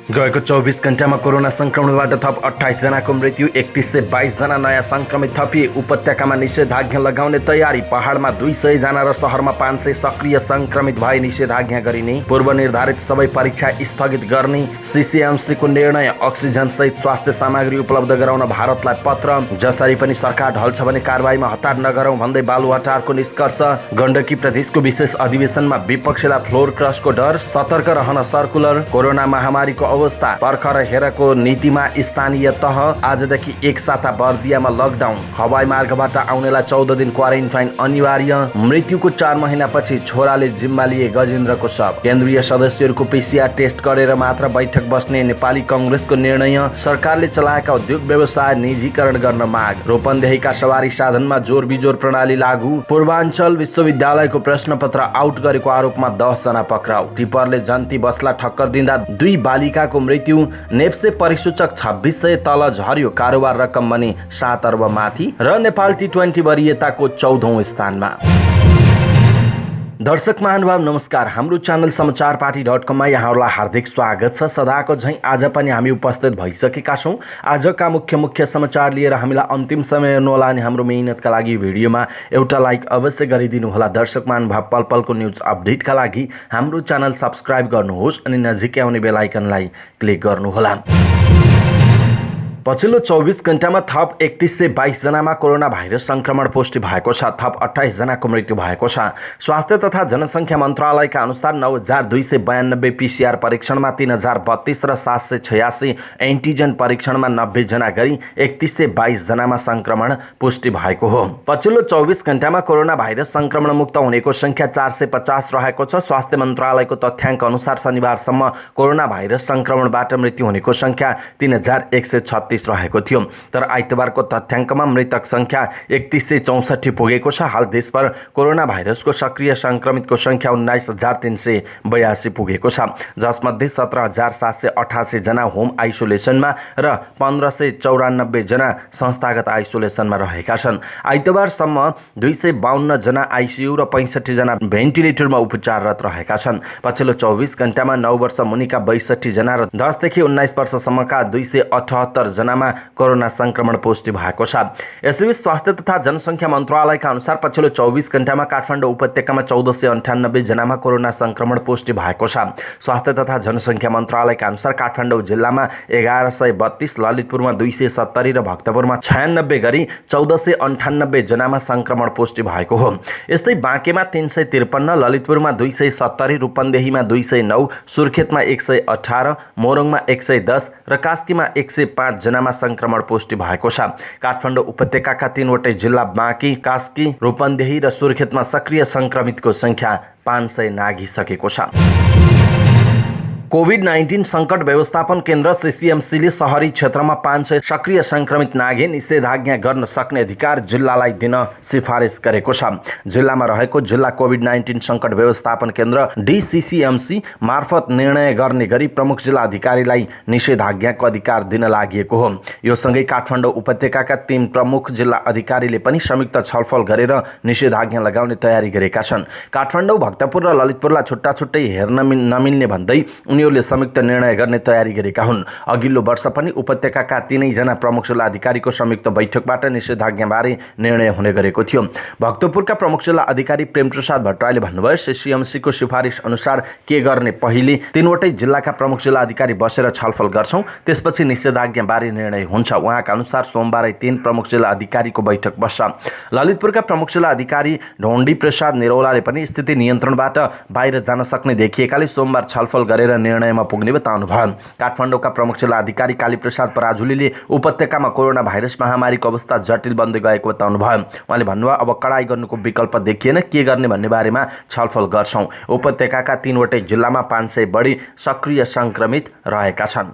गएको 24 घण्टामा कोरोना संक्रमणबाट थप 28 जनाको मृत्यु, 31 से 22 जना नयाँ संक्रमित थपिए। उपत्यकामा निषेधाज्ञा लगाउने तयारी, पहाडमा 200 जना र शहरमा 500 सक्रिय संक्रमित भए निषेधाज्ञा गरिने। पूर्व निर्धारित सबै परीक्षा स्थगित गर्ने सीसीएमसीको निर्णय। अक्सिजन सहित स्वास्थ्य सामग्री उपलब्ध गराउन भारतलाई पत्र, जसरी पनि सरकार ढल्छ भने कारबाहीमा हतार नगरौं भन्दै बालुवाटारको निष्कर्ष। गण्डकी प्रदेशको विशेष अधिवेशनमा विपक्षीलाई फ्लोर क्रसको डर, सतर्क रहन सर्कुलर। कोरोना महामारीको अवस्था, पर्खर हेरको नीतिमा स्थानीय तह। आजदेखि एक साता बर्दियामा लकडाउन, हवाई मार्गबाट आउनेलाई 14 दिन क्वारेन्टाइन अनिवार्य। मृत्युको 4 महिनापछि छोराले जिम्मा लिए गजेन्द्रको शव। केन्द्रीय सदस्यहरूको पीसीआर टेस्ट गरेर मात्र बैठक बस्ने नेपाली कांग्रेसको निर्णय। सरकारले चलाएका उद्योग व्यवसाय निजीकरण गर्न माग। रूपन्देहीका सवारी साधनमा जोर बिजोर प्रणाली लागू। पूर्वाञ्चल विश्वविद्यालयको प्रश्नपत्र आउट गरेको आरोपमा 10 जना पक्राउ। टिपरले जन्ती बसलाई ठक्कर दिँदा 2 बालिकाको मृत्यु। नेप्से परिसूचक 2600 तल झर्यो, कारोबार रकम पनि 7 अर्ब माथि। र नेपाल T20 वरियताको 14औं स्थानमा। दर्शक महानुभाव नमस्कार। हाम्रो च्यानल समाचारपाटी.com मा यहाँहरूलाई हार्दिक स्वागत छ। सदाको झैं आज पनि हामी उपस्थित भइसकेका छौं। आजका मुख्य समाचार लिएर हामीलाई अन्तिम समय हेर्नुहोला अनि हाम्रो मेहनतका लागि भिडियोमा एउटा लाइक अवश्य गरिदिनु होला। दर्शक महानुभाव पल पलको न्यूज अपडेटका लागि हाम्रो च्यानल सब्स्क्राइब गर्नुहोस् अनि नजिकै आउने बेल आइकनलाई क्लिक गर्नुहोला। पछिल्लो 24 घण्टामा थप 31 से 22 जनामा कोरोना भाइरस संक्रमण पुष्टि भएको छ। थप 28 जनाको मृत्यु भएको छ। स्वास्थ्य तथा जनसङ्ख्या मन्त्रालयका अनुसार 9292 पीसीआर परीक्षणमा 3032 र 786 एन्टिजन परीक्षणमा 90 जना गरी 31 से 22 जनामा संक्रमण पुष्टि भएको हो। पछिल्लो 24 घण्टामा कोरोना भाइरस संक्रमण मुक्त हुनेको संख्या 450 रहेको छ। स्वास्थ्य मन्त्रालयको तथ्याङ्क अनुसार शनिबारसम्म कोरोना भाइरस संक्रमणबाट मृत्यु हुनेको संख्या 3136 रहेको थियो। तर आइतबारको तथ्याङ्कमा मृतक संख्या 3164 पुगेको छ। हाल देशभर कोरोना भाइरसको सक्रिय संक्रमितको संख्या 19382 पुगेको छ, जसमध्ये 17788 जना होम आइसोलेसनमा र 1594 जना संस्थागत आइसोलेसनमा रहेका छन्। आइतबारसम्म 252 जना आइसियु र 65 जना भेन्टिलेटरमा उपचाररत रहेका छन्। पछिल्लो 24 घण्टामा 9 वर्ष मुनिका 62 जना र 10 देखि 19 वर्षसम्मका 278 जनामा कोरोना संक्रमण पुष्टि भएको छ। यसैबीच स्वास्थ्य तथा जनसङ्ख्या मन्त्रालयका अनुसार पछिल्लो 24 घण्टामा काठमाडौँ उपत्यकामा 1498 जनामा कोरोना संक्रमण पुष्टि भएको छ। स्वास्थ्य तथा जनसङ्ख्या मन्त्रालयका अनुसार काठमाडौँ जिल्लामा 1132, ललितपुरमा 270 र भक्तपुरमा 96 गरी 1498 जनामा संक्रमण पुष्टि भएको हो। यस्तै बाँकेमा 353, ललितपुरमा 270, रूपन्देहीमा 209, सुर्खेतमा 118, मोरङमा 110 र कास्कीमा 105 जनामा संक्रमण पुष्टि भएको छ। काठमाडौँ उपत्यकाका 3वटै जिल्ला बाँकी, कास्की, रूपन्देही र सुर्खेतमा सक्रिय संक्रमितको संख्या 500 नाघिसकेको छ। कोभिड-19 संकट व्यवस्थापन केन्द्र सीसीएमसीले शहरी क्षेत्रमा 500 सक्रिय संक्रमित नाघे निषेधाज्ञा गर्न सक्ने अधिकार जिल्लालाई दिन सिफारिस गरेको छ। जिल्लामा रहेको जिल्ला कोभिड-19 संकट व्यवस्थापन केन्द्र DCCMC मार्फत निर्णय गर्ने गरी प्रमुख जिल्ला अधिकारीलाई निषेधाज्ञाको अधिकार दिन लागिएको हो। यो सँगै काठमाडौँ उपत्यकाका 3 प्रमुख जिल्ला अधिकारीले पनि संयुक्त छलफल गरेर निषेधाज्ञा लगाउने तयारी गरेका छन्। काठमाडौँ, भक्तपुर र ललितपुरलाई छुट्टा छुट्टै हेर्न नमिल्ने भन्दै उनीहरूले संयुक्त निर्णय गर्ने तयारी गरेका हुन्। अघिल्लो वर्ष पनि उपत्यकाका 3 जना प्रमुख जिल्ला अधिकारीको संयुक्त बैठकबाट निषेधाज्ञाबारे निर्णय हुने गरेको थियो। भक्तपुरका प्रमुख जिल्ला अधिकारी प्रेमप्रसाद भट्टराईले भन्नुभयो, सीसीएमसीको सिफारिस अनुसार के गर्ने पहिले 3वटै जिल्लाका प्रमुख जिल्ला अधिकारी बसेर छलफल गर्छौं, त्यसपछि निषेधाज्ञाबारे निर्णय हुन्छ। उहाँका अनुसार सोमबारै 3 प्रमुख जिल्ला अधिकारीको बैठक बस्छ। ललितपुरका प्रमुख जिल्ला अधिकारी ढोण्डी प्रसाद निरौलाले पनि स्थिति नियन्त्रणबाट बाहिर जान सक्ने देखिएकाले सोमबार छलफल गरेर निर्णयमा पुग्ने बताउनुभयो। काठमाडौँका प्रमुख जिल्ला अधिकारी कालीप्रसाद पराजुलीले उपत्यकामा कोरोना भाइरस महामारीको अवस्था जटिल बन्दै गएको बताउनुभयो। उहाँले भन्नुभयो, अब कडाई गर्नुको विकल्प देखिएन, के गर्ने भन्ने बारेमा छलफल गर्छौं। उपत्यकाका 3वटै जिल्लामा 500 बढी सक्रिय संक्रमित रहेका छन्।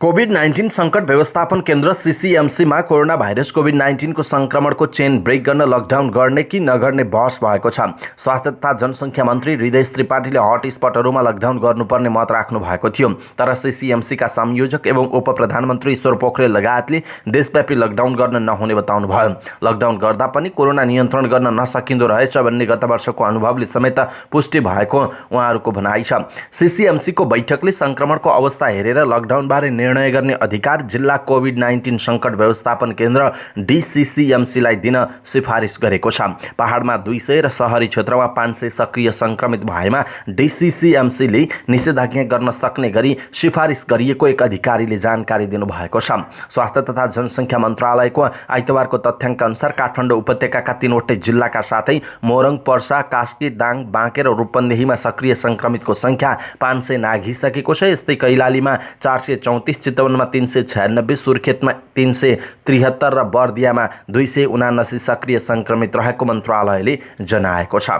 कोभिड-19 सङ्कट व्यवस्थापन केन्द्र सीसीएमसीमा कोरोना भाइरस कोभिड-19 को सङ्क्रमणको चेन ब्रेक गर्न लकडाउन गर्ने कि नगर्ने बहस भएको छ। स्वास्थ्य तथा जनसङ्ख्या मन्त्री हृदय त्रिपाठीले हटस्पटहरूमा लकडाउन गर्नुपर्ने मत राख्नु भएको थियो। तर सीसीएमसीका संयोजक एवं उप प्रधानमन्त्री ईश्वर पोखरेल लगायतले देशव्यापी लकडाउन गर्न नहुने बताउनु भयो। लकडाउन गर्दा पनि कोरोना नियन्त्रण गर्न नसकिँदो रहेछ भन्ने गत वर्षको अनुभवले समेत पुष्टि भएको उहाँहरूको भनाइ छ। सीसीएमसीको बैठकले सङ्क्रमणको अवस्था हेरेर लकडाउनबारे निर्णय गर्ने अधिकार जिल्ला कोभिड-19 सङ्कट व्यवस्थापन केन्द्र डीसीसीएमसीलाई दिन सिफारिस गरेको छ। पहाडमा 200 र शहरी क्षेत्रमा 500 सक्रिय सङ्क्रमित भएमा डीसीसीएमसीले निषेधाज्ञा गर्न सक्ने गरी सिफारिस गरिएको एक अधिकारीले जानकारी दिनुभएको छ। स्वास्थ्य तथा जनसङ्ख्या मन्त्रालयको आइतबारको तथ्याङ्क अनुसार काठमाडौँ उपत्यकाका 3वटै जिल्लाका साथै मोरङ, पर्सा, कास्की, दाङ, बाँके र रूपन्देहीमा सक्रिय सङ्क्रमितको सङ्ख्या 500 नाघिसकेको छ। यस्तै कैलालीमा 434, चितवनमा 396, सुर्खेतमा 373 र बर्दियामा 279 सक्रिय सङ्क्रमित रहेको मन्त्रालयले जनाएको छ।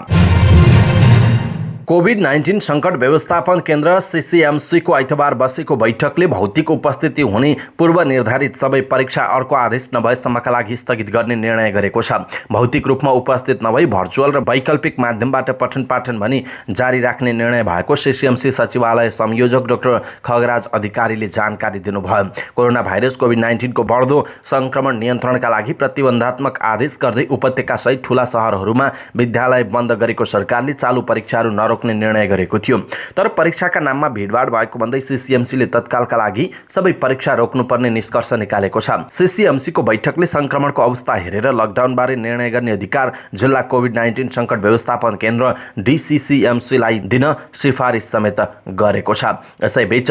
कोभिड-19 सङ्कट व्यवस्थापन केन्द्र सीसीएमसीको आइतबार बसेको बैठकले भौतिक उपस्थिति हुने पूर्व निर्धारित सबै परीक्षा अर्को आदेश नभएसम्मका लागि स्थगित गर्ने निर्णय गरेको छ। भौतिक रूपमा उपस्थित नभई भर्चुअल र वैकल्पिक माध्यमबाट पठन पाठन भनी जारी राख्ने निर्णय भएको सीसीएमसी सचिवालय संयोजक डाक्टर खगराज अधिकारीले जानकारी दिनुभयो। कोरोना भाइरस कोभिड-19 को बढ्दो सङ्क्रमण नियन्त्रणका लागि प्रतिबन्धात्मक आदेश गर्दै उपत्यकासहित ठूला सहरहरूमा विद्यालय बन्द गरेको सरकारले चालु परीक्षाहरू रोक्ने निर्णय गरेको थियो। तर परीक्षाका नाममा भिडभाड भएको भन्दै सीसीएमसीले तत्कालका लागि सबै परीक्षा रोक्नुपर्ने निष्कर्ष निकालेको छ। सीसीएमसीको बैठकले सङ्क्रमणको अवस्था हेरेर लकडाउनबारे निर्णय गर्ने अधिकार जिल्ला कोभिड-19 सङ्कट व्यवस्थापन केन्द्र डीसीसीएमसीलाई दिन सिफारिस समेत गरेको छ। यसैबीच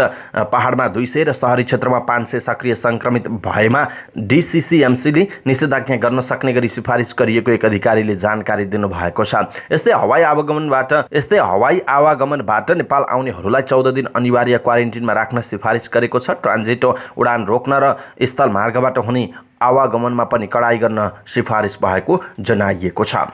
पहाडमा 200 र शहरी क्षेत्रमा 500 सक्रिय सङ्क्रमित भएमा डीसीसीएमसीले निषेधाज्ञा गर्न सक्ने गरी सिफारिस गरिएको एक अधिकारीले जानकारी दिनुभएको छ। यस्तै हवाई आवागमनबाट नेपाल आउनेहरूलाई 14 दिन अनिवार्य क्वारेन्टिनमा राख्न सिफारिस गरेको छ। ट्रान्जिट उडान रोक्न र स्थल मार्गबाट हुने आवागमनमा पनि कडाई गर्न सिफारिस भएको जनाइएको छ।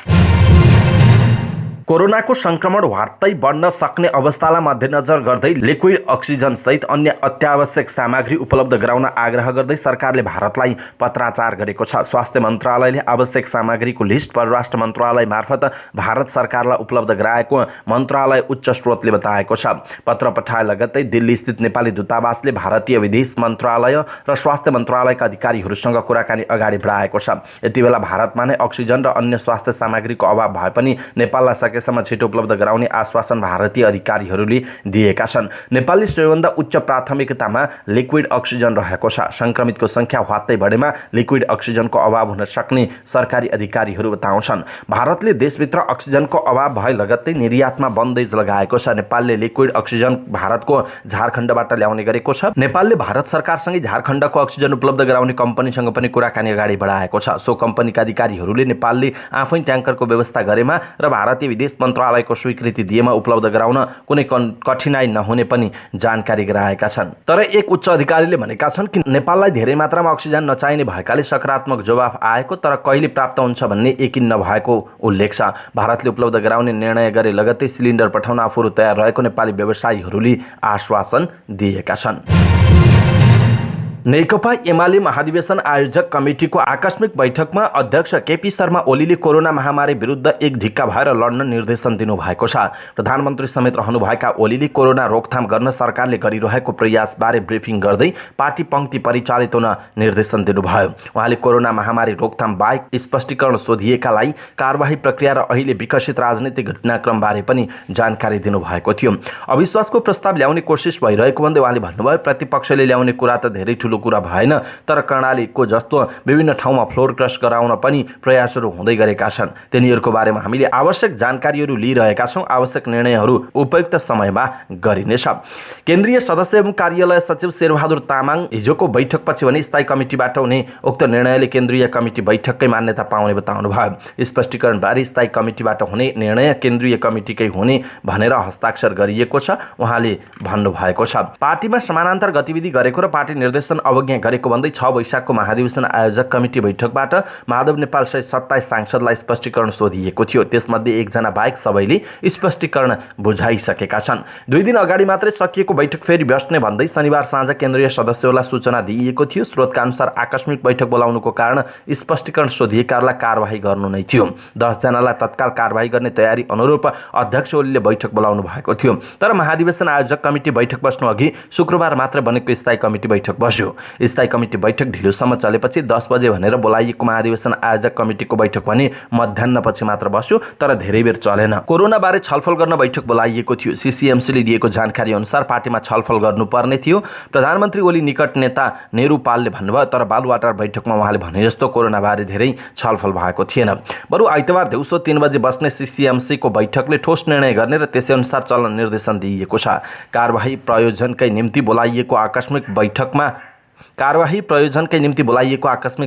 कोरोनाको सङ्क्रमण वात्तै बढ्न सक्ने अवस्थालाई मध्यनजर गर्दै लिक्विड अक्सिजन सहित अन्य अत्यावश्यक सामग्री उपलब्ध गराउन आग्रह गर्दै सरकारले भारतलाई पत्राचार गरेको छ। स्वास्थ्य मन्त्रालयले आवश्यक सामग्रीको लिस्ट परराष्ट्र मन्त्रालय मार्फत भारत सरकारलाई उपलब्ध गराएको मन्त्रालय उच्च स्रोतले बताएको छ। पत्र पठाए लगत्तै दिल्ली स्थित नेपाली दूतावासले भारतीय विदेश मन्त्रालय र स्वास्थ्य मन्त्रालयका अधिकारीहरूसँग कुराकानी अगाडि बढाएको छ। यति बेला भारतमा नै अक्सिजन र अन्य स्वास्थ्य सामग्रीको अभाव भए पनि नेपाललाई सम्म छिटो उपलब्ध गराउने आश्वासन भारतीय अधिकारीहरूले दिएका छन्। नेपालले सबैभन्दा उच्च प्राथमिकतामा लिक्विड अक्सिजन रहेको छ। सङ्क्रमितको सङ्ख्या वात्तै बढेमा लिक्विड अक्सिजनको अभाव हुन सक्ने सरकारी अधिकारीहरू बताउँछन्। भारतले देशभित्र अक्सिजनको अभाव भए लगत्तै निर्यातमा बन्देज लगाएको छ। नेपालले लिक्विड अक्सिजन भारतको झारखण्डबाट ल्याउने गरेको छ। नेपालले भारत सरकारसँगै झारखण्डको अक्सिजन उपलब्ध गराउने कम्पनीसँग पनि कुराकानी अगाडि बढाएको छ। सो कम्पनीका अधिकारीहरूले नेपालले आफै ट्याङ्करको व्यवस्था गरेमा र भारतीय विदेश मन्त्रालयको स्वीकृति दिएमा उपलब्ध गराउन कुनै कठिनाई नहुने पनि जानकारी गराएका छन्। तर एक उच्च अधिकारीले भनेका छन् कि नेपाललाई धेरै मात्रामा अक्सिजन नचाहिने भएकाले सकारात्मक जवाफ आएको तर कहिले प्राप्त हुन्छ भन्ने यकिन नभएको उल्लेख छ। भारतले उपलब्ध गराउने निर्णय गरे लगत्तै सिलिन्डर पठाउन आफूहरू तयार रहेको नेपाली व्यवसायीहरूले आश्वासन दिएका छन्। नेकपा एमाले महाधिवेशन आयोजक कमिटीको आकस्मिक बैठकमा अध्यक्ष केपी शर्मा ओलीले कोरोना महामारी विरुद्ध एक ढिक्का भएर लड्न निर्देशन दिनुभएको छ। प्रधानमन्त्री समेत रहनुभएका ओलीले कोरोना रोकथाम गर्न सरकारले गरिरहेको प्रयासबारे ब्रिफिङ गर्दै पार्टी पङ्क्ति परिचालित हुन निर्देशन दिनुभयो। उहाँले कोरोना महामारी रोकथाम बाहेक स्पष्टीकरण सोधिएकालाई कारबाही प्रक्रिया र अहिले विकसित राजनीतिक घटनाक्रमबारे पनि जानकारी दिनुभएको थियो। अविश्वासको प्रस्ताव ल्याउने कोसिस भइरहेको भन्दै उहाँले भन्नुभयो, प्रतिपक्षले ल्याउने कुरा त धेरै ठुलो कुरा भएन, तर कर्णालीको जस्तो विभिन्न ठाउँमा फ्लोर क्रस गराउन पनि प्रयासहरू हुँदै गरेका छन्। तिनीहरूको बारेमा हामीले आवश्यक जानकारीहरू लिइरहेका छौँ। आवश्यक निर्णयहरू उपयुक्त समयमा गरिनेछ। केन्द्रीय सदस्य एवं कार्यालय सचिव शेरबहादुर तामाङ हिजोको बैठकपछि भने स्थायी कमिटीबाट हुने उक्त निर्णयले केन्द्रीय कमिटी बैठककै मान्यता पाउने बताउनुभयो। स्पष्टीकरणबारे स्थायी कमिटीबाट हुने निर्णय केन्द्रीय कमिटीकै हुने भनेर हस्ताक्षर गरिएको छ उहाँले भन्नुभएको छ। पार्टीमा समानान्तर गतिविधि गरेको र पार्टी निर्देशन अवज्ञा गरेको भन्दै 6 वैशाखको महाधिवेशन आयोजक कमिटी बैठकबाट माधव नेपाल सहित 27 सांसदलाई स्पष्टीकरण सोधिएको थियो। त्यसमध्ये एकजना बाहेक सबैले स्पष्टीकरण बुझाइसकेका छन्। 2 दिन अगाडि मात्रै सकिएको बैठक फेरि बस्ने भन्दै शनिबार साँझ केन्द्रीय सदस्यहरूलाई सूचना दिइएको थियो। स्रोतका अनुसार आकस्मिक बैठक बोलाउनुको कारण स्पष्टीकरण सोधिएकाहरूलाई कारबाही गर्नु नै थियो। 10 जनालाई तत्काल कारबाही गर्ने तयारी अनुरूप अध्यक्ष ओलीले बैठक बोलाउनु भएको थियो। तर महाधिवेशन आयोजक कमिटी बैठक बस्नु अघि शुक्रबार मात्र बनेको स्थायी कमिटी बैठक बस्यो। स्थायी कमिटी बैठक ढिलोसम्म चलेपछि 10 बजे भनेर बोलाइएको महाधिवेशन आयोजक कमिटीको बैठक भने मध्याह्नपछि मात्र बस्यो, तर धेरै बेर चलेन। कोरोना बारे छलफल गर्न बैठक बोलाइएको थियो। सीसीएमसीले दिएको जानकारी अनुसार पार्टीमा छलफल गर्नुपर्ने थियो। प्रधानमन्त्री ओली निकट नेता नेहरू पालले भन्नुभयो, तर बालुवाटार बैठकमा उहाँले भने जस्तो कोरोना बारे धेरै छलफल भएको थिएन। बरु आइतबार दिउँसो 3 बजे बस्ने सीसीएमसीको बैठकले ठोस निर्णय गर्ने र त्यसै अनुसार चल्न निर्देशन दिइएको छ। कारबाही प्रयोजनकै निम्ति बोलाइएको आकस्मिक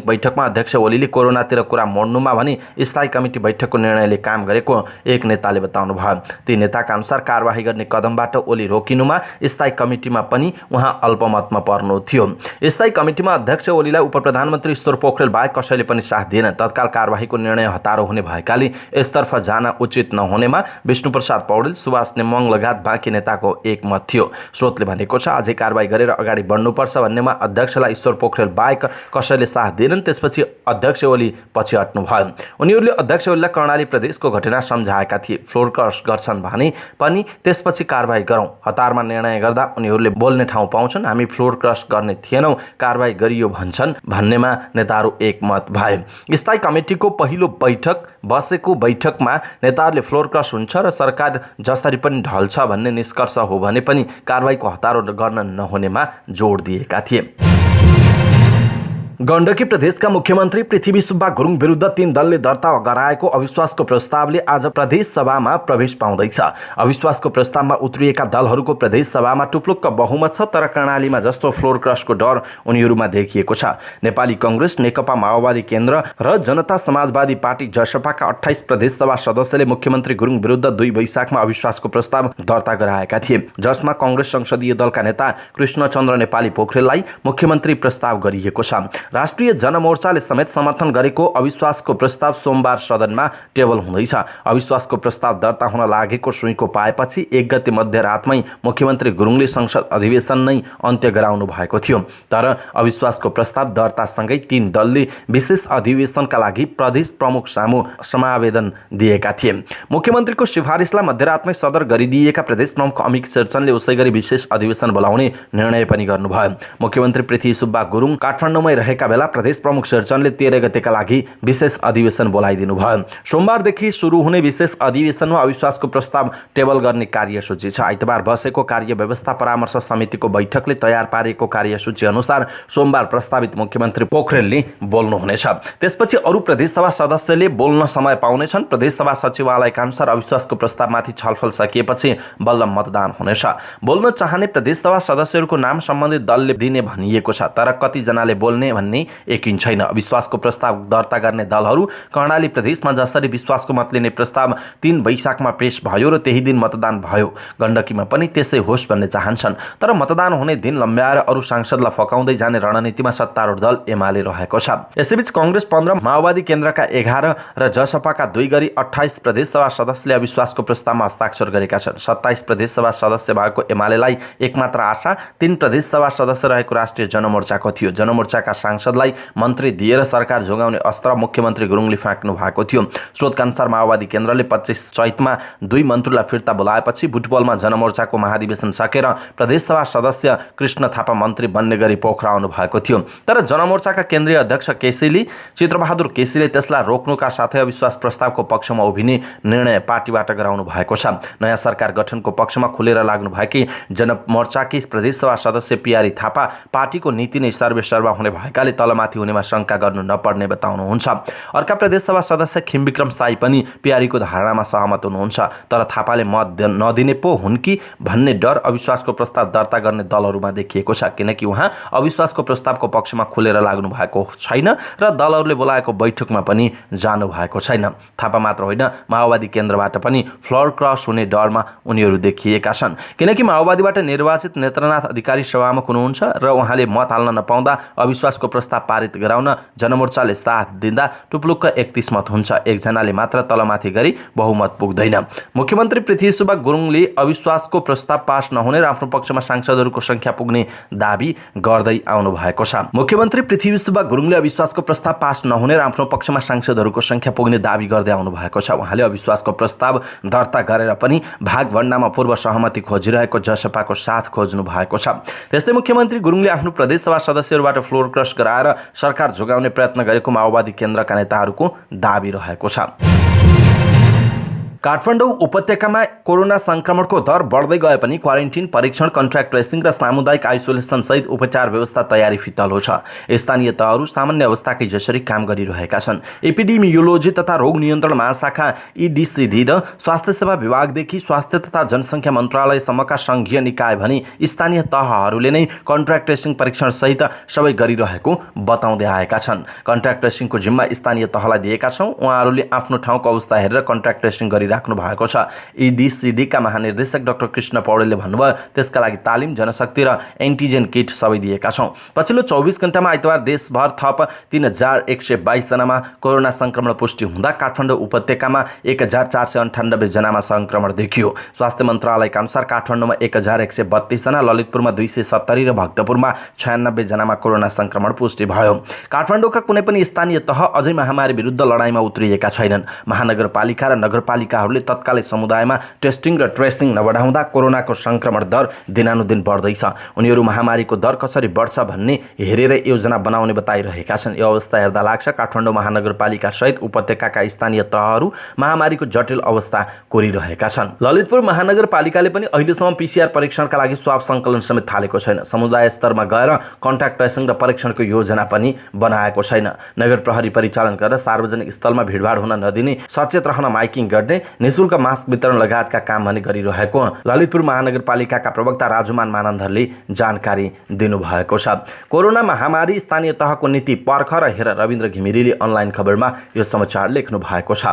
बैठकमा अध्यक्ष ओलीले कोरोनातिर कुरा मोड्नुमा भने स्थायी कमिटी बैठकको निर्णयले काम गरेको एक नेताले बताउनु भयो। ती नेताका अनुसार कारबाही गर्ने कदमबाट ओली रोकिनुमा स्थायी कमिटीमा पनि उहाँ अल्पमतमा पर्नु थियो। स्थायी कमिटीमा अध्यक्ष ओलीलाई उपप्रधानमन्त्री ईश्वर पोखरेल बाहेक कसैले पनि साथ दिएन। तत्काल कारबाहीको निर्णय हतारो हुने भएकाले यसतर्फ जान उचित नहुनेमा विष्णुप्रसाद पौडेल, सुभाष नेमाङ लगायत बाँकी नेताको एकमत थियो। स्रोतले भनेको छ, अझै कारबाही गरेर अगाडि बढ्नुपर्छ भन्नेमा अध्यक्षलाई ईश्वर पोखरेल बाहेक कसैले साथ दिएनन्। त्यसपछि अध्यक्ष ओली पछि हट्नु भयो। उनीहरूले अध्यक्ष ओलीलाई कर्णाली प्रदेशको घटना सम्झाएका थिए। फ्लोर क्रस गर्छन् भने पनि त्यसपछि कारबाही गरौँ। हतारमा निर्णय गर्दा उनीहरूले बोल्ने ठाउँ पाउँछन्। हामी फ्लोर क्रस गर्ने थिएनौँ, कारबाही गरियो भन्छन् भन्नेमा नेताहरू एकमत भए। स्थायी कमिटीको पहिलो बैठक बसेको बैठकमा नेताहरूले फ्लोर क्रस हुन्छ र सरकार जसरी पनि ढल्छ भन्ने निष्कर्ष हो भने पनि कारबाहीको हतारो गर्न नहुनेमा जोड दिएका थिए। गण्डकी प्रदेशका मुख्यमन्त्री पृथ्वी सुब्बा गुरुङ विरुद्ध 3 दलले दर्ता गराएको अविश्वासको प्रस्तावले आज प्रदेश सभामा प्रवेश पाउँदैछ। अविश्वासको प्रस्तावमा उत्रिएका दलहरूको प्रदेश सभामा टुप्लुक्क बहुमत छ, तर कर्णालीमा जस्तो फ्लोर क्रसको डर उनीहरूमा देखिएको छ। नेपाली कांग्रेस, नेकपा माओवादी केन्द्र र जनता समाजवादी पार्टी जसपाका 28 प्रदेश सभा सदस्यले मुख्यमन्त्री गुरुङ विरुद्ध 2 वैशाखमा अविश्वासको प्रस्ताव दर्ता गराएका थिए, जसमा कांग्रेस संसदीय दलका नेता कृष्णचन्द्र नेपाली पोखरेललाई मुख्यमन्त्री प्रस्ताव गरिएको छ। राष्ट्रिय जनमोर्चाले समेत समर्थन गरेको अविश्वासको प्रस्ताव सोमबार सदनमा टेबल हुँदैछ। अविश्वासको प्रस्ताव दर्ता हुन लागेको सुइँको पाएपछि 1 गते मध्यरातमै मुख्यमन्त्री गुरुङले संसद अधिवेशन नै अन्त्य गराउनु भएको थियो। तर अविश्वासको प्रस्ताव दर्तासँगै 3 दलले विशेष अधिवेशनका लागि प्रदेश प्रमुख सामु समावेदन दिएका थिए। मुख्यमन्त्रीको सिफारिसलाई मध्यरातमै सदर गरिदिएका प्रदेश प्रमुख अमित शेरचनले उसैगरी विशेष अधिवेशन बोलाउने निर्णय पनि गर्नुभयो। मुख्यमन्त्री पृथ्वी सुब्बा गुरुङ काठमाडौँमै रहेका बेला प्रदेश प्रमुख शेरचनले 13 गतेका लागि विशेष अधिवेशन बोलाइदिनु भयो। सोमबारदेखि सुरु हुने विशेष अधिवेशनमा अविश्वासको प्रस्ताव टेबल गर्ने कार्यसूची छ। आइतबार बसेको कार्य व्यवस्था परामर्श समितिको बैठकले तयार पारेको कार्यसूची अनुसार सोमबार प्रस्तावित मुख्यमन्त्री पोखरेलले बोल्नुहुनेछ। त्यसपछि अरू प्रदेशसभा सदस्यले बोल्न समय पाउनेछन्। प्रदेशसभा सचिवालयका अनुसार अविश्वासको प्रस्तावमाथि छलफल सकिएपछि बल्ल मतदान हुनेछ। बोल्न चाहने प्रदेशसभा सदस्यहरूको नाम सम्बन्धित दलले दिने भनिएको छ, तर कति जनाले बोल्ने भन्ने यकिन छैन। अविश्वासको प्रस्ताव दर्ता गर्ने दलहरू कर्णाली प्रदेशमा जसरी विश्वासको मत लिने प्रस्ताव 3 वैशाखमा पेश भयो र त्यही दिन मतदान भयो, गण्डकीमा पनि त्यसै होस् भन्ने चाहन्छन्। तर मतदान हुने दिन लम्ब्याएर अरू सांसदलाई फकाउँदै जाने रणनीतिमा सत्तारूढ दल एमाले रहेको छ। यसैबीच कांग्रेस 15, माओवादी केन्द्रका 11 र जसपाका 2 गरी 28 प्रदेशसभा सदस्यले अविश्वासको प्रस्तावमा हस्ताक्षर गरेका छन्। 27 प्रदेशसभा सदस्य भएको एमालेलाई एकमात्र आशा 3 प्रदेशसभा सदस्य रहेको राष्ट्रिय जनमोर्चाको थियो। जनमोर्चाका सांसदलाई मन्त्री दिएर सरकार जोगाउने अस्त्र मुख्यमन्त्री गुरुङले फ्याँक्नु भएको थियो। स्रोतका अनुसार माओवादी केन्द्रले 25 चैतमा 2 मन्त्रीलाई फिर्ता बोलाएपछि बुटबलमा जनमोर्चाको महाधिवेशन सकेर प्रदेशसभा सदस्य कृष्ण थापा मन्त्री बन्ने गरी पोखराउनु भएको थियो। तर जनमोर्चाका केन्द्रीय अध्यक्ष केसीले चित्रबहादुर केसीले त्यसलाई रोक्नुका साथै अविश्वास प्रस्तावको पक्षमा उभिने निर्णय पार्टीबाट गराउनु भएको छ। नयाँ सरकार गठनको पक्षमा खुलेर लाग्नु भएकी जनमोर्चाकी प्रदेशसभा सदस्य पियारी थापा पार्टीको नीति नै सर्वेसर्वा हुने भएका भएकाले तलमाथि हुनेमा शंका गर्नु नपर्ने बताउनुहुन्छ। अर्का प्रदेशसभा सदस्य खिमविक्रम साई पनि प्यारीको धारणामा सहमत हुनुहुन्छ, तर थापाले मत नदिने पो हुन् कि भन्ने डर अविश्वासको प्रस्ताव दर्ता गर्ने दलहरूमा देखिएको छ, किनकि उहाँ अविश्वासको प्रस्तावको पक्षमा खुलेर लाग्नु भएको छैन र दलहरूले बोलाएको बैठकमा पनि जानु भएको छैन। थापा मात्र होइन, माओवादी केन्द्रबाट पनि फ्लोर क्रस हुने डरमा उनीहरू देखिएका छन्, किनकि माओवादीबाट निर्वाचित नेत्रनाथ अधिकारी सभामुख हुनुहुन्छ र उहाँले मत हाल्न नपाउँदा अविश्वासको प्रस्ताव पारित गराउन जनमोर्चाले साथ दिँदा टुप्लुक्क 31 मत हुन्छ, एकजनाले मात्र तलमाथि गरी बहुमत पुग्दैन। मुख्यमन्त्री पृथ्वीशुब्बा गुरुङले अविश्वासको प्रस्ताव पास नहुने र आफ्नो पक्षमा सांसदहरूको संख्या पुग्ने दाबी गर्दै आउनु भएको छ। मुख्यमन्त्री पृथ्वीशुब्बा गुरुङले अविश्वासको प्रस्ताव पास नहुने र आफ्नो पक्षमा सांसदहरूको संख्या पुग्ने दाबी गर्दै आउनु भएको छ। उहाँले अविश्वासको प्रस्ताव दर्ता गरेर पनि भागभण्डामा पूर्व सहमति खोजिरहेको जसपाको साथ खोज्नु भएको छ। त्यस्तै मुख्यमन्त्री गुरुङले आफ्नो प्रदेशसभा सदस्यहरूबाट फ्लोर क्रस गराएर सरकार जोगाउने प्रयत्न गरेको माओवादी केन्द्रका नेताहरूको दाबी रहेको छ। काठमाडौँ उपत्यकामा कोरोना संक्रमणको दर बढ्दै गए पनि क्वारेन्टिन, परीक्षण, कन्ट्र्याक्ट ट्रेसिङ र सामुदायिक आइसोलेसन सहित उपचार व्यवस्था तयारी फितलो छ। स्थानीय तहहरू सामान्य अवस्थाकै जसरी काम गरिरहेका छन्। एपिडेमियोलोजी तथा रोग नियन्त्रण महाशाखा EDCD र स्वास्थ्य सेवा विभागदेखि स्वास्थ्य तथा जनसङ्ख्या मन्त्रालयसम्मका सङ्घीय निकाय भने स्थानीय तहहरूले नै कन्ट्र्याक्ट ट्रेसिङ परीक्षण सहित सबै गरिरहेको बताउँदै आएका छन्। कन्ट्र्याक्ट ट्रेसिङको जिम्मा स्थानीय तहलाई दिएका छौँ, उहाँहरूले आफ्नो ठाउँको अवस्था हेरेर कन्ट्र्याक्ट ट्रेसिङ राख्नु भएको छ। EDCD का महानिर्देशक डाक्टर कृष्ण पौडेलले भन्नुभयो, त्यसका लागि तालिम, जनशक्ति र एन्टिजेन किट सबै दिएका छौँ। पछिल्लो 24 घण्टामा आइतबार देशभर थप 3122 जनामा कोरोना संक्रमण पुष्टि हुँदा काठमाडौँ उपत्यकामा 1498 जनामा संक्रमण देखियो। स्वास्थ्य मन्त्रालयका अनुसार काठमाडौँमा 1132 जना, ललितपुरमा 270 र भक्तपुरमा 96 जनामा कोरोना संक्रमण पुष्टि भयो। काठमाडौँका कुनै पनि स्थानीय तह अझै महामारी विरुद्ध लडाईँमा उत्रिएका छैनन्। महानगरपालिका र नगरपालिका तत्कालै समुदायमा टेस्टिङ र ट्रेसिङ नबढाउँदा कोरोनाको संक्रमण दर दिनानुदिन बढ्दैछ। उनीहरू महामारीको दर कसरी बढ्छ भन्ने हेरेर योजना बनाउने बताइरहेका छन्। यो अवस्था हेर्दा लाग्छ काठमाडौँ महानगरपालिका सहित उपत्यकाका स्थानीय तहहरू महामारीको जटिल अवस्था कोरिरहेका छन्। ललितपुर महानगरपालिकाले पनि अहिलेसम्म PCR परीक्षणका लागि स्वाब सङ्कलन समेत थालेको छैन। समुदाय स्तरमा गएर कन्ट्याक्ट ट्रेसिङ र परीक्षणको योजना पनि बनाएको छैन। नगर प्रहरी परिचालन गरेर सार्वजनिक स्थलमा भिडभाड हुन नदिने, सचेत रहन माइकिङ गर्ने, निःशुल्क मास्क वितरण लगायतका काम भने गरिरहेको ललितपुर महानगरपालिकाका प्रवक्ता राजुमान मानन्दरले जानकारी दिनुभएको छ। कोरोना महामारी स्थानीय तहको नीति पर्ख र हेर रविन्द्र घिमिरेले अनलाइन खबरमा यो समाचार लेख्नु भएको छ।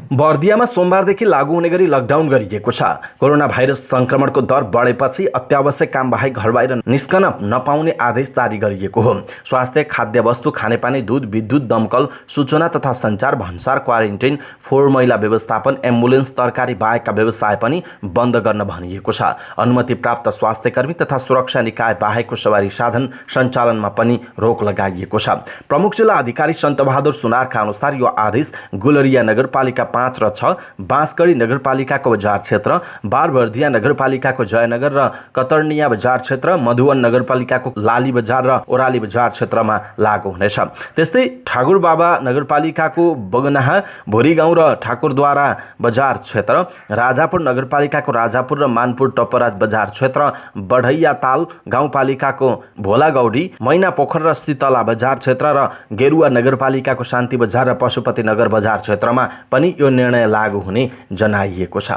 बर्दियामा सोमबारदेखि लागू हुने गरी लकडाउन गरिएको छ। कोरोना भाइरस संक्रमणको दर बढेपछि अत्यावश्यक काम बाहेक घर बाहिर निस्कन नपाउने आदेश जारी गरिएको हो। स्वास्थ्य, खाद्य वस्तु, खानेपानी, दूध, विद्युत, दमकल, सूचना तथा सञ्चार, भन्सार, क्वारेन्टाइन, फोहोर मैला व्यवस्थापन, एम्बुलेन्स, तरकारी बाहेकका व्यवसाय पनि बन्द गर्न भनिएको छ। अनुमति प्राप्त स्वास्थ्यकर्मी तथा सुरक्षा निकाय बाहेकको सवारी साधन सञ्चालनमा पनि रोक लगाइएको छ। प्रमुख जिल्ला अधिकारी सन्तबहादुर सुनारका अनुसार यो आदेश गुलरिया नगरपालिका 5 र 6, बाँसगढी नगरपालिकाको बजार क्षेत्र, बारबर्दिया नगरपालिकाको जयनगर र कतर्निया बजार क्षेत्र, मधुवन नगरपालिकाको लाली बजार र ओराली बजार क्षेत्रमा लागू हुनेछ। त्यस्तै ठाकुरबाबा नगरपालिकाको बगनाहा, भोरीगाउँ र ठाकुरद्वारा बजार क्षेत्र, राजापुर नगरपालिकाको राजापुर र मानपुर टप्पराज बजार क्षेत्र, बढैयाताल गाउँपालिकाको भोलागौडी, मैनापोखर र शीतला बजार क्षेत्र र गेरुवा नगरपालिकाको शान्ति बजार र पशुपति नगर बजार क्षेत्रमा पनि यो निर्णय लागू हुने जनाइएको छ।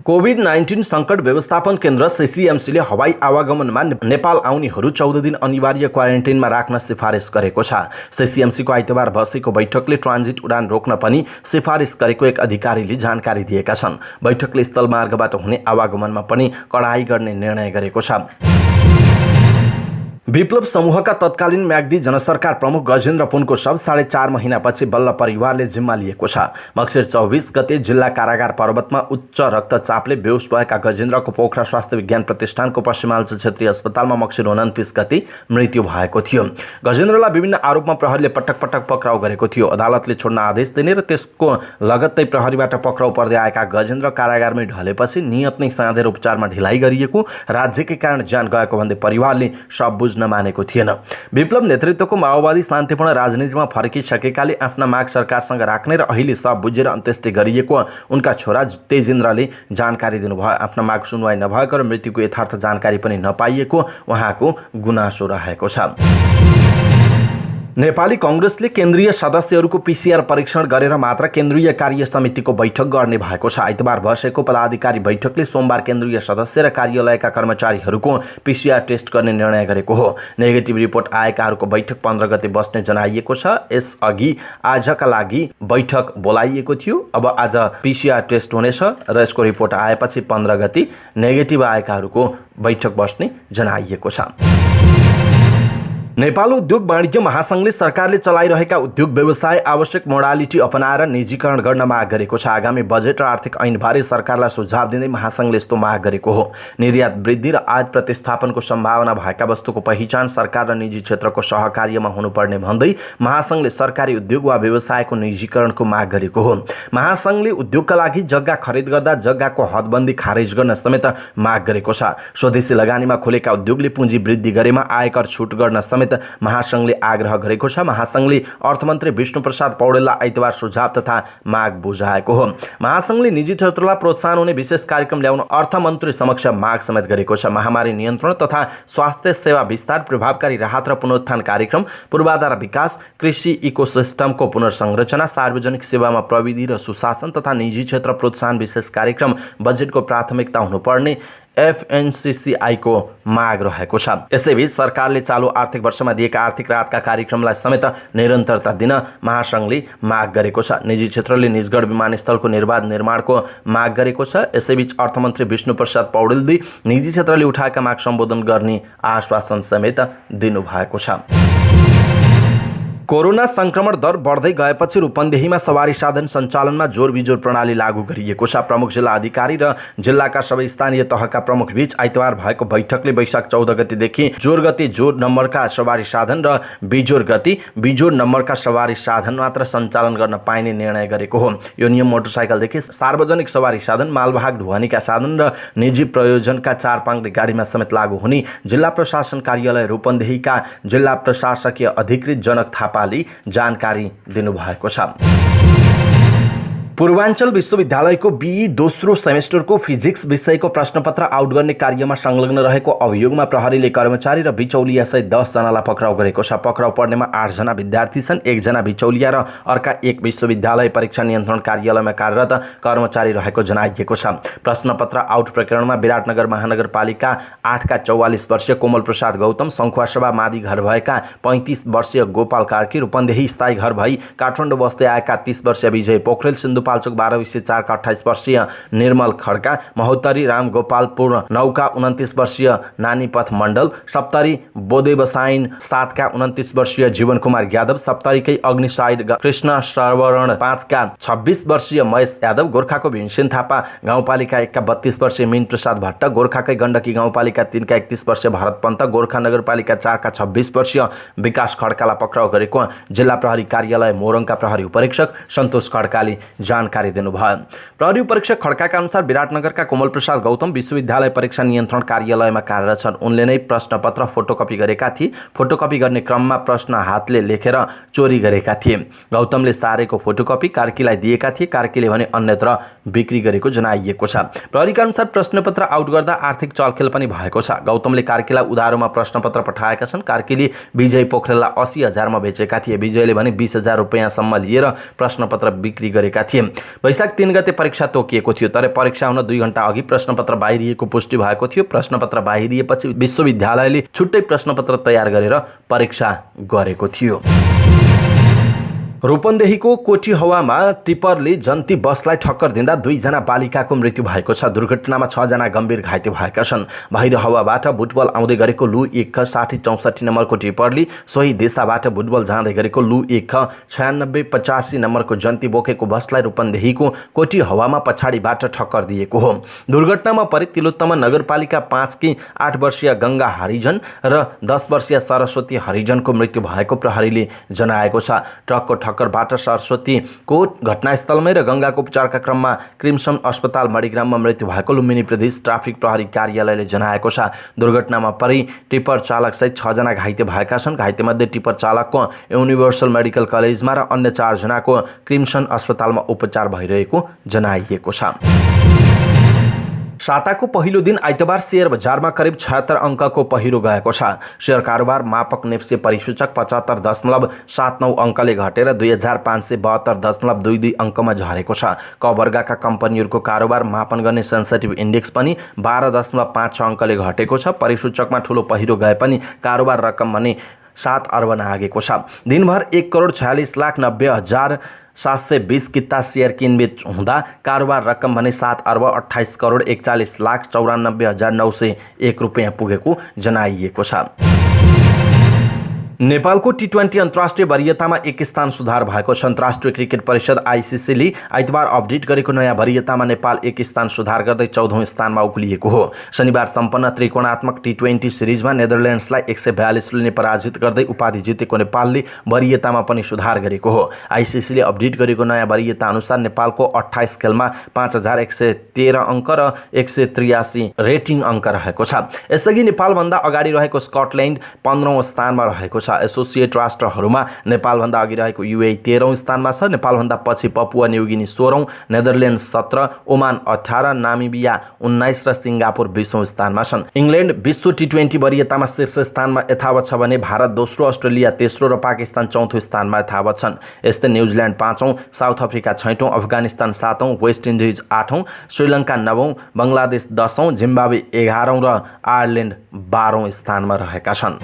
कोभिड-19 सङ्कट व्यवस्थापन केन्द्र CCMC ले हवाई आवागमनमा नेपाल आउनेहरू 14 दिन अनिवार्य क्वारेन्टाइनमा राख्न सिफारिस गरेको छ। CCMC को आइतबार बसेको बैठकले ट्रान्जिट उडान रोक्न पनि सिफारिस गरेको एक अधिकारीले जानकारी दिएका छन्। बैठकले स्थलमार्गबाट हुने आवागमनमा पनि कडाई गर्ने निर्णय गरेको छ। विप्लव समूहका तत्कालीन म्याग्दी जनसरकार प्रमुख गजेन्द्र पुनको शव 4.5 महिनापछि बल्ल परिवारले जिम्मा लिएको छ। मक्सिर 24 गते जिल्ला कारागार पर्वतमा उच्च रक्तचापले बेहोस भएका गजेन्द्रको पोखरा स्वास्थ्य विज्ञान प्रतिष्ठानको पश्चिमाञ्चल क्षेत्रीय अस्पतालमा मक्सिर 29 गते मृत्यु भएको थियो। गजेन्द्रलाई विभिन्न आरोपमा प्रहरीले पटक पटक पक्राउ गरेको थियो। अदालतले छोड्न आदेश दिने र त्यसको लगत्तै प्रहरीबाट पक्राउ पर्दै आएका गजेन्द्र कारागारमै ढलेपछि नियत नै साँधेर उपचारमा ढिलाइ गरिएको, राज्यकै कारण ज्यान गएको भन्दै परिवारले शव बुझ्न बुझ्न मानेको थिएन। विप्लव नेतृत्वको माओवादी शान्तिपूर्ण राजनीतिमा फर्किसकेकाले आफ्ना माग सरकारसँग राख्ने र अहिले सब बुझेर अन्त्येष्टि गरिएको उनका छोरा तेजेन्द्रले जानकारी दिनुभयो। आफ्ना माग सुनवाई नभएको र मृत्युको यथार्थ जानकारी पनि नपाइएको उहाँको गुनासो रहेको छ। नेपाली कांग्रेसले केन्द्रीय सदस्यहरूको पीसीआर परीक्षण गरेर मात्र केन्द्रीय कार्य समितिको बैठक गर्ने भएको छ। आइतबार बसेको पदाधिकारी बैठकले सोमबार केन्द्रीय सदस्य र कार्यालयका कर्मचारीहरूको पीसीआर टेस्ट गर्ने निर्णय गरेको हो। नेगेटिभ रिपोर्ट आएकाहरूको बैठक 15 गते बस्ने जनाइएको छ। यसअघि आजका लागि बैठक बोलाइएको थियो। अब आज पीसीआर टेस्ट हुनेछ र यसको रिपोर्ट आएपछि 15 गते नेगेटिभ आएकाहरूको बैठक बस्ने जनाइएको छ। नेपाल उद्योग वाणिज्य महासंघले सरकारले चलाइरहेका उद्योग व्यवसाय आवश्यक मोडालिटी अपनाएर निजीकरण गर्न माग गरेको छ। आगामी बजेट र आर्थिक ऐनबारे सरकारलाई सुझाव दिँदै महासंघले यस्तो माग गरेको हो। निर्यात वृद्धि र आयात प्रतिस्थापनको सम्भावना भएका वस्तुको पहिचान सरकार र निजी क्षेत्रको सहकार्यमा हुनुपर्ने भन्दै महासंघले सरकारी उद्योग वा व्यवसायको निजीकरणको माग गरेको हो। महासंघले उद्योगका लागि जग्गा खरिद गर्दा जग्गाको हदबन्दी खारेज गर्न समेत माग गरेको छ। स्वदेशी लगानीमा खोलेका उद्योगले पुँजी वृद्धि गरेमा आयकर छुट गर्न समेत महासंघले आग्रह गरेको छ। महासंघले अर्थमन्त्री विष्णुप्रसाद पौडेललाई आइतबार सुझाव तथा माग बुझाएको हो। महासंघले निजी क्षेत्रलाई प्रोत्साहन हुने विशेष कार्यक्रम ल्याउन अर्थमन्त्री समक्ष माग समेत गरेको छ। महामारी नियन्त्रण तथा स्वास्थ्य सेवा विस्तार, प्रभावकारी राहत र पुनरुत्थान कार्यक्रम, पूर्वाधार विकास, कृषि इकोसिस्टमको पुनर्संरचना, सार्वजनिक सेवामा प्रविधि र सुशासन तथा निजी क्षेत्र प्रोत्साहन विशेष कार्यक्रम बजेटको प्राथमिकता हुनुपर्ने FNCCI को माग रहेको छ। यसैबीच सरकारले चालू आर्थिक वर्षमा दिएका आर्थिक राहतका कार्यक्रमलाई समेत निरन्तरता दिन महासंघले माग गरेको छ। निजी क्षेत्रले निजगढ विमानस्थलको निर्बाध निर्माणको माग गरेको छ। यसैबीच अर्थमन्त्री विष्णुप्रसाद पौडेलले निजी क्षेत्रले उठाएका माग सम्बोधन गर्ने आश्वासन समेत दिनुभएको छ। कोरोना संक्रमण दर बढ्दै गएपछि रूपन्देहीमा सवारी साधन सञ्चालनमा जोरबिजोर प्रणाली लागू गरिएको छ। प्रमुख जिल्ला अधिकारी र जिल्लाका सबै स्थानीय तहका प्रमुख बीच आइतबार भएको बैठकले वैशाख 14 गतेदेखि जोर गति जोर नम्बरका सवारी साधन र बिजोर गति बिजोर नम्बरका सवारी साधन मात्र सञ्चालन गर्न पाइने निर्णय गरेको हो। यो नियम मोटरसाइकलदेखि सार्वजनिक सवारी साधन, मालवाहक ढुवानीका साधन र निजी प्रयोजनका 4 पाङ्ग्रे गाडीमा समेत लागू हुने जिल्ला प्रशासन कार्यालय रूपन्देहीका जिल्ला प्रशासकीय अधिकृत जनक थापा जानकारी दिनुभएको छ। पूर्वाञ्चल विश्वविद्यालयको बीई दोस्रो सेमेस्टरको फिजिक्स विषयको प्रश्नपत्र आउट गर्ने कार्यमा संलग्न रहेको अभियोगमा प्रहरीले कर्मचारी र बिचौलिया सहित 10 जनालाई पक्राउ गरेको छ। पक्राउ पर्नेमा 8 जना विद्यार्थी छन्, 1 जना बिचौलिया र अर्का 1 विश्वविद्यालय परीक्षा नियन्त्रण कार्यालयमा कार्यरत कर्मचारी रहेको जनाइएको छ। प्रश्नपत्र आउट प्रकरणमा विराटनगर महानगरपालिका 8 का 44 वर्षीय कोमल प्रसाद गौतम, सङ्खुवासभा मादी घर भएका 35 वर्षीय गोपाल कार्की, रूपन्देही स्थायी घर भई काठमाडौँ बस्दै आएका 30 वर्षीय विजय पोखरेल, सिन्धुपाल्चोक 12/4 का 28 वर्षीय निर्मल खड्का, महोत्तरी राम गोपालपुर 9 का 29 वर्षीय नानीपथ मण्डल, सप्तरी बोदेबसाइन 7 का 29 वर्षीय जीवन कुमार यादव, सप्तरीकै अग्निसाइड कृष्ण सरवरण 5 का 26 वर्षीय महेश यादव, गोर्खाको भीमसेन थापा गाउँपालिका 1 का 32 वर्षीय मीन प्रसाद भट्ट, गोर्खाकै गण्डकी गाउँपालिका 3 का 31 वर्षीय भरत पन्त, गोर्खा नगरपालिका 4 का 26 वर्षीय विकास खड्कालाई पक्राउ गरेको जिल्ला प्रहरी कार्यालय मोरङका प्रहरी उपरीक्षक सन्तोष खड्काले जानकारी दिनुभयो। प्रहरी उपरीक्षक खड्काका अनुसार विराटनगरका कोमल प्रसाद गौतम विश्वविद्यालय परीक्षा नियन्त्रण कार्यालयमा कार्यरत छन्। उनले नै प्रश्नपत्र फोटोकपी गरेका थिए। फोटोकपी गर्ने क्रममा प्रश्न हातले लेखेर चोरी गरेका थिए। गौतमले सारेको फोटोकपी कार्कीलाई दिएका थिए। कार्कीले भने अन्यत्र बिक्री गरेको जनाइएको छ। प्रहरीका अनुसार प्रश्नपत्र आउट गर्दा आर्थिक चलखेल पनि भएको छ। गौतमले कार्कीलाई उधारोमा प्रश्नपत्र पठाएका छन्। कार्कीले विजय पोखरेललाई 80,000 मा बेचेका थिए। विजयले भने 20,000 रुपैयाँसम्म लिएर प्रश्नपत्र बिक्री गरेका थिए। वैशाख 3 गते परीक्षा तोकिएको थियो, तर परीक्षा हुन 2 घण्टा अघि प्रश्नपत्र बाहिरिएको पुष्टि भएको थियो। प्रश्नपत्र बाहिरिएपछि विश्वविद्यालयले छुट्टै प्रश्नपत्र तयार गरेर परीक्षा गरेको थियो। रूपन्देहीको कोटीहवामा टिप्परले जन्ती बसलाई ठक्कर दिँदा 2 जना बालिकाको मृत्यु भएको छ। दुर्घटनामा 6 जना गम्भीर घाइते भएका छन्। भैरहवाबाट बुटबल आउँदै गरेको लु 1 6064 नम्बरको टिप्परले सोही दिशाबाट बुटबल जाँदै गरेको लु 1 9685 नम्बरको जन्ती बोकेको बसलाई रूपन्देहीको कोटीहवामा पछाडिबाट ठक्कर दिएको हो। दुर्घटनामा परि तिलोत्तमा नगरपालिका 5 की 8 वर्षीय गंगा हरिजन र 10 वर्षीय सरस्वती हरिजनको मृत्यु भएको प्रहरीले जनाएको छ। ट्रकको ठक्करबाट सरस्वतीको घटनास्थलमै र गङ्गाको उपचारका क्रममा क्रिम्सन अस्पताल मणिग्राममा मृत्यु भएको लुम्बिनी प्रदेश ट्राफिक प्रहरी कार्यालयले जनाएको छ। दुर्घटनामा परि टिप्पर चालक सहित 6 जना घाइते भएका छन्। घाइतेमध्ये टिप्पर चालकको युनिभर्सल मेडिकल कलेजमा र अन्य 4 जनाको क्रिम्सन अस्पतालमा उपचार भइरहेको जनाइएको छ। साताको पहिलो दिन आइतबार शेयर बजारमा करिब 76 अङ्कको पहिरो गएको छ। शेयर कारोबार मापक नेप्से परिसूचक 75.79 अङ्कले घटेर 2572.22 अङ्कमा झरेको छ। क वर्गका कम्पनीहरूको कारोबार मापन गर्ने सेन्सिटिभ इन्डेक्स पनि 12.56 अङ्कले घटेको छ। परिसूचकमा ठूलो पहिरो गए पनि कारोबार रकम भने 7 अर्ब नागेको छ। दिनभर 1,46,90,720 किता शेयर किनबेच हुँदा कारोबार रकम भने 7 अर्ब 28,41,94,901 रुपियाँ पुगेको जनाइएको छ। नेपालको टी20 अन्तर्राष्ट्रिय वरियतामा 1 स्थान सुधार भएको छ। अन्तर्राष्ट्रिय क्रिकेट परिषद आइसिसीले आइतबार अपडेट गरेको नयाँ वरियतामा नेपाल 1 स्थान सुधार गर्दै 14औं स्थानमा उक्लिएको हो। शनिबार सम्पन्न त्रिकोणात्मक टी20 सिरिजमा नेदरल्यान्ड्सलाई 142 रनले पराजित गर्दै उपाधि जितेको नेपालले वरियतामा पनि सुधार गरेको हो। आइसिसीले अपडेट गरेको नयाँ वरियता अनुसार नेपालको 28 खेलमा 5113 अङ्क र 183 रेटिङ अङ्क रहेको छ। यसअघि नेपालभन्दा अगाडि रहेको स्कटल्यान्ड 15औं स्थानमा रहेको छ। एसोसिएट राष्ट्रहरूमा नेपालभन्दा अघि रहेको युएई 13औं स्थानमा छ। नेपालभन्दा पछि पपुवा न्युगिनी 16औं, नेदरल्यान्ड्स 17, ओमान 18, नामिबिया 19 र सिङ्गापुर 20औं स्थानमा छन्। इङ्ल्यान्ड विश्व टी20 वरियतामा शीर्ष स्थानमा यथावत छ भने भारत दोस्रो, अस्ट्रेलिया तेस्रो र पाकिस्तान चौथो स्थानमा यथावत छन्। यस्तै न्युजिल्यान्ड 5औं, साउथ अफ्रिका 6औं, अफगानिस्तान 7औं, वेस्ट इन्डिज 8औं, श्रीलङ्का 9औं, बङ्गलादेश 10औं, जिम्बाब्वे 11औं र आयरल्यान्ड 12औं स्थानमा रहेका छन्।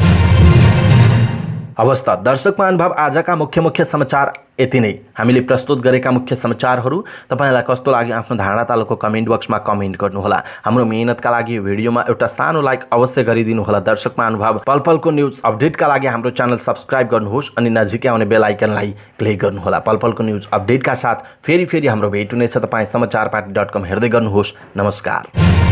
अवस्था दर्शक महानुभाव, आजका मुख्य समाचार यति नै। हामीले प्रस्तुत गरेका मुख्य समाचारहरू तपाईलाई कस्तो लाग्यो आफ्नो धारणा तालुको कमेन्ट बक्समा कमेन्ट गर्नुहोला। हाम्रो मेहनतका लागि यो भिडियोमा एउटा सानो लाइक अवश्य गरिदिनु होला। दर्शक महानुभाव, पलपलको न्यूज अपडेटका लागि हाम्रो च्यानल सब्स्क्राइब गर्नुहोस् अनि नजिकै आउने बेल आइकनलाई क्लिक गर्नुहोला। पलपलको न्यूज अपडेटका साथ फेरि हाम्रो भेट हुनेछ। तपाईँ समाचारपाटी.com हेर्दै गर्नुहोस्। नमस्कार।